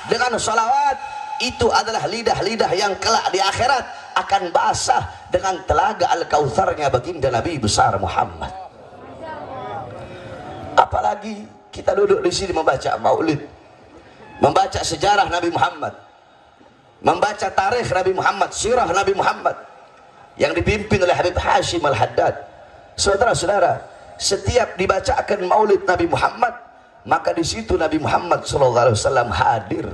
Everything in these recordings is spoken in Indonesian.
dengan sholawat, itu adalah lidah-lidah yang kelak di akhirat akan basah dengan telaga Al-Kautsarnya baginda Nabi besar Muhammad. Apalagi kita duduk di sini membaca maulid, membaca sejarah Nabi Muhammad, membaca tarikh Nabi Muhammad, sirah Nabi Muhammad yang dipimpin oleh Habib Hashim Al-Haddad. Saudara-saudara, setiap dibacakan maulid Nabi Muhammad, maka di situ Nabi Muhammad SAW hadir.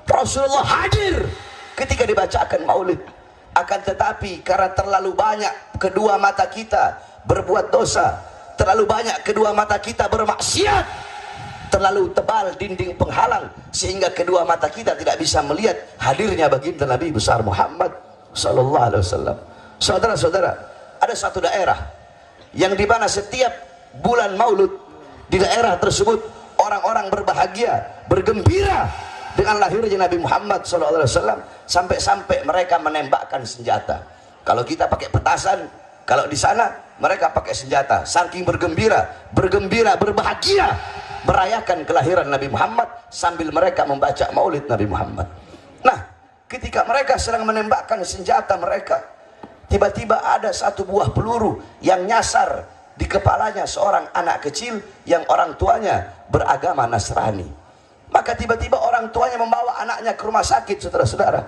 Rasulullah hadir ketika dibacakan maulid. Akan tetapi karena terlalu banyak kedua mata kita berbuat dosa, terlalu banyak kedua mata kita bermaksiat, terlalu tebal dinding penghalang sehingga kedua mata kita tidak bisa melihat hadirnya baginda Nabi besar Muhammad sallallahu alaihi wasallam. Saudara-saudara, ada satu daerah yang dimana setiap bulan Maulud di daerah tersebut orang-orang berbahagia, bergembira dengan lahirnya Nabi Muhammad sallallahu alaihi wasallam, sampai-sampai mereka menembakkan senjata. Kalau kita pakai petasan, kalau di sana mereka pakai senjata. Saking bergembira, berbahagia merayakan kelahiran Nabi Muhammad sambil mereka membaca maulid Nabi Muhammad. Nah, ketika mereka sedang menembakkan senjata mereka, tiba-tiba ada satu buah peluru yang nyasar di kepalanya seorang anak kecil yang orang tuanya beragama Nasrani. Maka tiba-tiba orang tuanya membawa anaknya ke rumah sakit, saudara-saudara.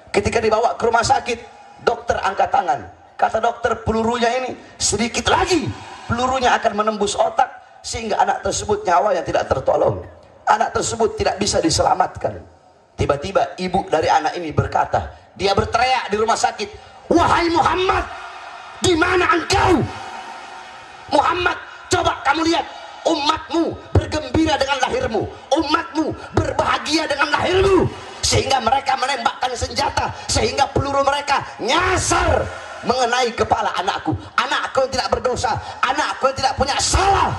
Ketika dibawa ke rumah sakit, dokter angkat tangan. Kata dokter, pelurunya ini sedikit lagi pelurunya akan menembus otak sehingga anak tersebut nyawanya tidak tertolong. Anak tersebut tidak bisa diselamatkan. Tiba-tiba ibu dari anak ini berkata, dia berteriak di rumah sakit, "Wahai Muhammad, di mana engkau? Muhammad, coba kamu lihat, umatmu bergembira dengan lahirmu, umatmu berbahagia dengan lahirmu, sehingga mereka menembakkan senjata, sehingga peluru mereka nyasar mengenai kepala anakku. Anakku yang tidak berdosa, anakku yang tidak punya salah,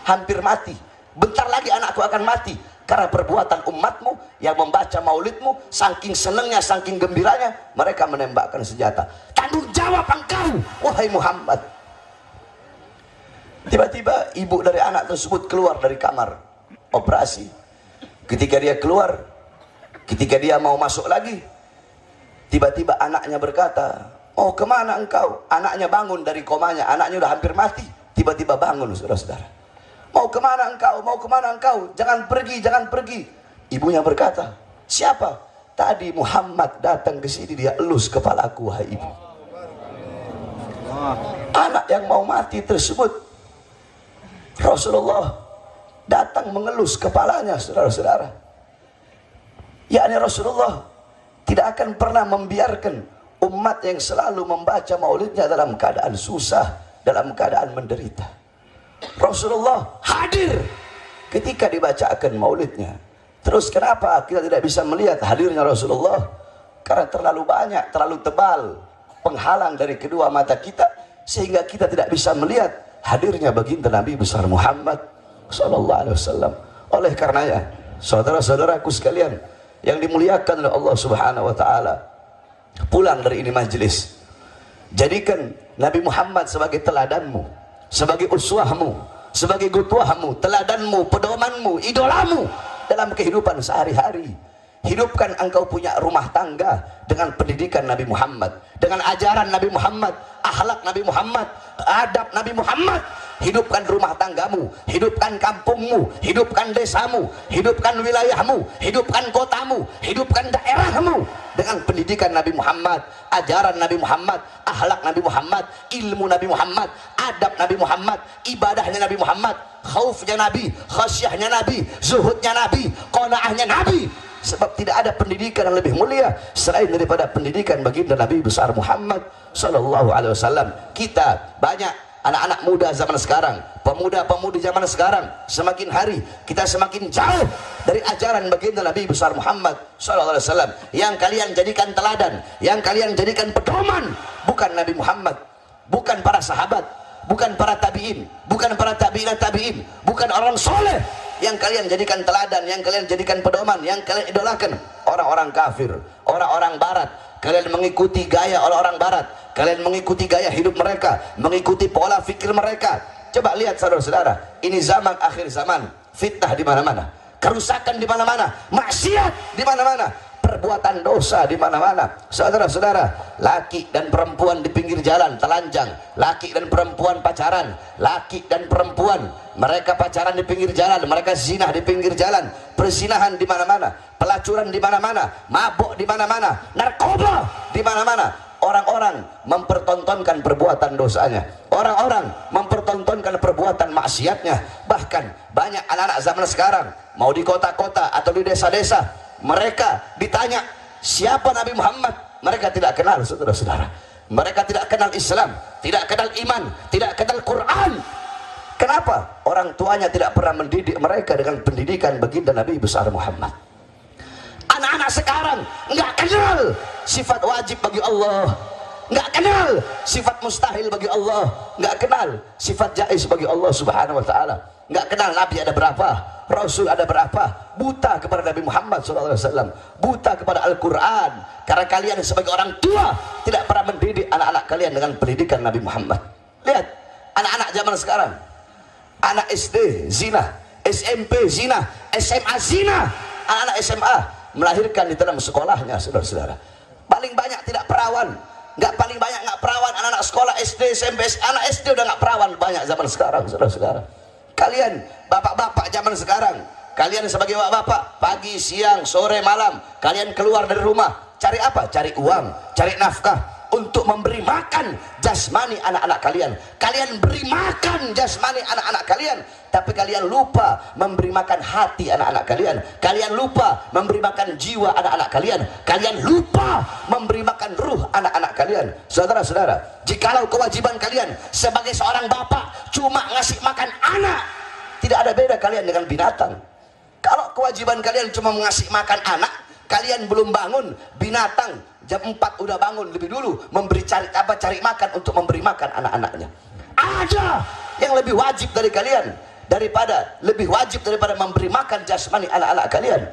hampir mati. Bentar lagi anakku akan mati karena perbuatan umatmu yang membaca maulidmu. Saking senangnya, saking gembiranya, mereka menembakkan senjata. Tanggung jawab engkau, wahai Muhammad." Tiba-tiba ibu dari anak tersebut keluar dari kamar operasi. Ketika dia keluar, ketika dia mau masuk lagi, tiba-tiba anaknya berkata, "Oh, kemana engkau?" Anaknya bangun dari komanya, anaknya udah hampir mati. Tiba-tiba bangun, saudara-saudara. "Mau kemana engkau? Mau kemana engkau? Jangan pergi, jangan pergi." Ibunya berkata, "Siapa?" "Tadi Muhammad datang ke sini, dia elus kepalaku, wahai ibu." Anak yang mau mati tersebut, Rasulullah datang mengelus kepalanya, saudara-saudara. Yakni Rasulullah tidak akan pernah membiarkan umat yang selalu membaca maulidnya dalam keadaan susah, dalam keadaan menderita. Rasulullah hadir ketika dibacakan maulidnya. Terus kenapa kita tidak bisa melihat hadirnya Rasulullah? Karena terlalu banyak, terlalu tebal penghalang dari kedua mata kita, sehingga kita tidak bisa melihat hadirnya baginda Nabi besar Muhammad sallallahu alaihi wasallam. Oleh karenanya, saudara-saudaraku sekalian yang dimuliakan oleh Allah Subhanahu wa taala, pulang dari ini majelis, jadikan Nabi Muhammad sebagai teladanmu, sebagai uswahmu, sebagai gutuahmu, teladanmu, pedomanmu, idolamu dalam kehidupan sehari-hari. Hidupkan engkau punya rumah tangga dengan pendidikan Nabi Muhammad, dengan ajaran Nabi Muhammad, akhlak Nabi Muhammad, adab Nabi Muhammad. Hidupkan rumah tanggamu, hidupkan kampungmu, hidupkan desamu, hidupkan wilayahmu, hidupkan kotamu, hidupkan daerahmu dengan pendidikan Nabi Muhammad, ajaran Nabi Muhammad, akhlak Nabi Muhammad, ilmu Nabi Muhammad, adab Nabi Muhammad, ibadahnya Nabi Muhammad, khaufnya Nabi, khasyahnya Nabi, zuhudnya Nabi, qanaahnya Nabi. Sebab tidak ada pendidikan yang lebih mulia selain daripada pendidikan baginda Nabi besar Muhammad sallallahu alaihi wasallam. Kita banyak anak-anak muda zaman sekarang, pemuda-pemudi zaman sekarang, semakin hari kita semakin jauh dari ajaran baginda Nabi besar Muhammad sallallahu alaihi wasallam. Yang kalian jadikan teladan, yang kalian jadikan pedoman, bukan Nabi Muhammad, bukan para sahabat, bukan para tabi'in, bukan para tabi'in tabi'in, bukan orang soleh. Yang kalian jadikan teladan, yang kalian jadikan pedoman, yang kalian idolakan orang-orang kafir, orang-orang barat. Kalian mengikuti gaya orang-orang barat, kalian mengikuti gaya hidup mereka, mengikuti pola pikir mereka. Coba lihat saudara-saudara, ini zaman akhir zaman, fitnah di mana-mana. kerusakan di mana-mana, maksiat di mana-mana, perbuatan dosa di mana-mana. Saudara-saudara, laki dan perempuan di pinggir jalan telanjang, laki dan perempuan pacaran, laki dan perempuan mereka pacaran di pinggir jalan, mereka zina di pinggir jalan, perzinahan di mana-mana, pelacuran di mana-mana, mabuk di mana-mana, narkoba di mana-mana. Orang-orang mempertontonkan perbuatan dosanya, orang-orang mempertontonkan perbuatan maksiatnya. Bahkan banyak anak-anak zaman sekarang, mau di kota-kota atau di desa-desa, mereka ditanya siapa Nabi Muhammad, mereka tidak kenal. Saudara-saudara, mereka tidak kenal Islam, tidak kenal iman, tidak kenal Quran. Kenapa? Orang tuanya tidak pernah mendidik mereka dengan pendidikan baginda Nabi besar Muhammad. Anak-anak sekarang nggak kenal sifat wajib bagi Allah, nggak kenal sifat mustahil bagi Allah, nggak kenal sifat jaiz bagi Allah Subhanahu wa Ta'ala, nggak kenal Nabi ada berapa, Rasul ada berapa, buta kepada Nabi Muhammad SAW, buta kepada Al-Quran, karena kalian sebagai orang tua tidak pernah mendidik anak-anak kalian dengan pendidikan Nabi Muhammad. Lihat anak-anak zaman sekarang, anak SD zina, SMP zina, SMA zina, anak-anak SMA melahirkan di dalam sekolahnya. Saudara-saudara, paling banyak tidak perawan, paling banyak nggak perawan anak-anak sekolah SD, SMP, anak SD udah nggak perawan banyak zaman sekarang. Saudara-saudara, kalian bapak-bapak zaman sekarang, kalian sebagai bapak-bapak, pagi, siang, sore, malam, kalian keluar dari rumah cari apa? Cari uang, cari nafkah untuk memberi makan jasmani anak-anak kalian. Kalian beri makan jasmani anak-anak kalian, tapi kalian lupa memberi makan hati anak-anak kalian. Kalian lupa memberi makan jiwa anak-anak kalian. Kalian lupa memberi makan ruh anak-anak kalian. Saudara-saudara, jikalau kewajiban kalian sebagai seorang bapak cuma ngasih makan anak, tidak ada beda kalian dengan binatang. Kalau kewajiban kalian cuma ngasih makan anak, kalian belum bangun, binatang jam 4 udah bangun lebih dulu cari makan untuk memberi makan anak-anaknya. Ada yang lebih wajib dari kalian, lebih wajib daripada memberi makan jasmani anak-anak kalian.